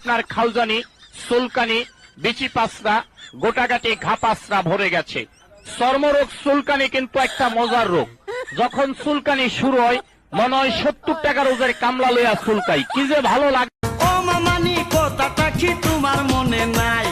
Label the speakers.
Speaker 1: আপনার খালজানি, চুলকানি, বিচি পাঁচরা, গোটাগাটি ঘা পাঁচরা ভরে গেছে। চর্মরোগ চুলকানি কিন্তু একটা মজার রোগ। যখন চুলকানি শুরু হয় মনে হয় 70 টাকা রোজের কামলা লইয়া চুলকাই, কি যে ভালো লাগে।
Speaker 2: ও মামানি কথাটা কি তোমার মনে নাই?